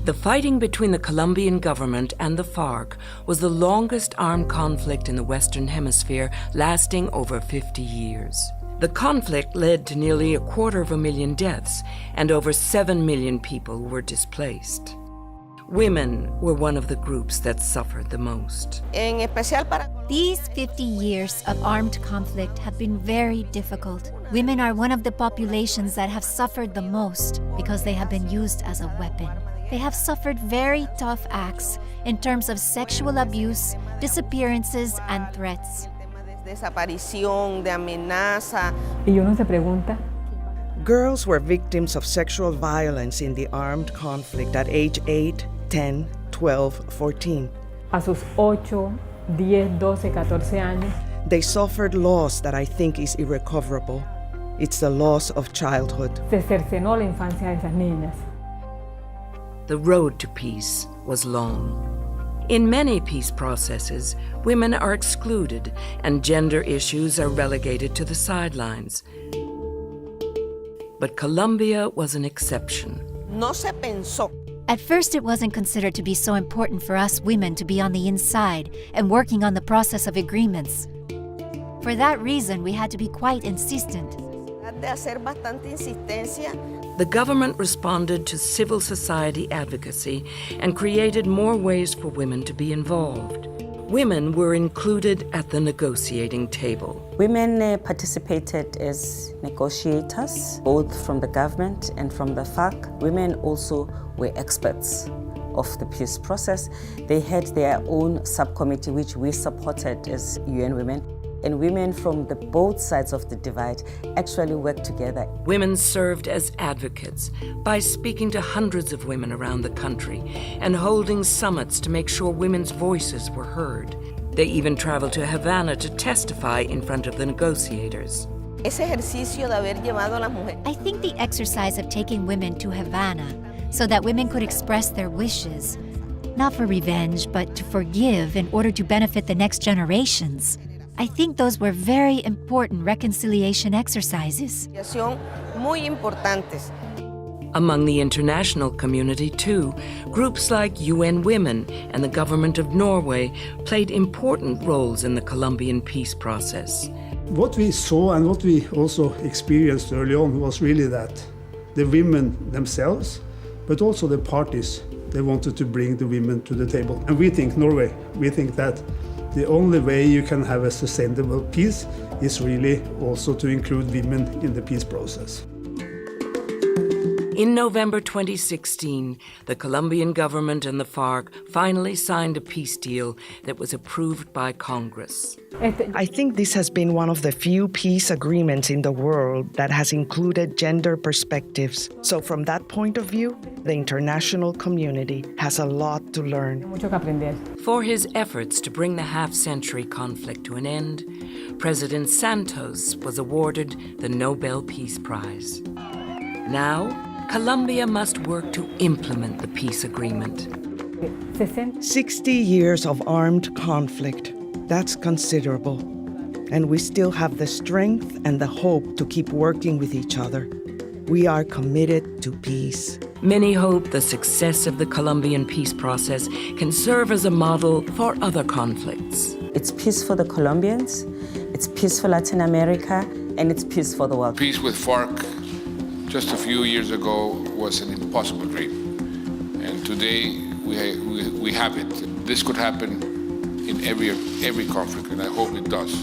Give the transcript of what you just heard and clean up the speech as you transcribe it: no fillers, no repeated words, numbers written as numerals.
The fighting between the Colombian government and the FARC was the longest armed conflict in the Western Hemisphere, lasting over 50 years. The conflict led to nearly 250,000 deaths, and over 7 million people were displaced. Women were one of the groups that suffered the most. These 50 years of armed conflict have been very difficult. Women are one of the populations that have suffered the most because they have been used as a weapon. They have suffered very tough acts in terms of sexual abuse, disappearances, and threats. Girls were victims of sexual violence in the armed conflict at age 8, 10, 12, 14. A sus 8, 10, 12, 14 años. They suffered loss that I think is irrecoverable. It's the loss of childhood. Se cercenó la infancia de esas niñas. The road to peace was long. In many peace processes, women are excluded and gender issues are relegated to the sidelines. But Colombia was an exception. At first, it wasn't considered to be so important for us women to be on the inside and working on the process of agreements. For that reason, we had to be quite insistent. The government responded to civil society advocacy and created more ways for women to be involved. Women were included at the negotiating table. Women participated as negotiators, both from the government and from the FARC. Women also were experts of the peace process. They had their own subcommittee, which we supported as UN Women. And women from both sides of the divide actually worked together. Women served as advocates by speaking to hundreds of women around the country and holding summits to make sure women's voices were heard. They even traveled to Havana to testify in front of the negotiators. I think the exercise of taking women to Havana so that women could express their wishes, not for revenge, but to forgive in order to benefit the next generations. I think those were very important reconciliation exercises. Among the international community, too, groups like UN Women and the government of Norway played important roles in the Colombian peace process. What we saw and what we also experienced early on was really that the women themselves, but also the parties, they wanted to bring the women to the table. And we think, Norway, we think that the only way you can have a sustainable peace is really also to include women in the peace process. In November 2016, the Colombian government and the FARC finally signed a peace deal that was approved by Congress. I think this has been one of the few peace agreements in the world that has included gender perspectives. So from that point of view, the international community has a lot to learn. For his efforts to bring the half-century conflict to an end, President Santos was awarded the Nobel Peace Prize. Now, Colombia must work to implement the peace agreement. 60 years of armed conflict, that's considerable. And we still have the strength and the hope to keep working with each other. We are committed to peace. Many hope the success of the Colombian peace process can serve as a model for other conflicts. It's peace for the Colombians, it's peace for Latin America, and it's peace for the world. Peace with FARC just a few years ago was an impossible dream. And today we have it. This could happen in every conflict, and I hope it does.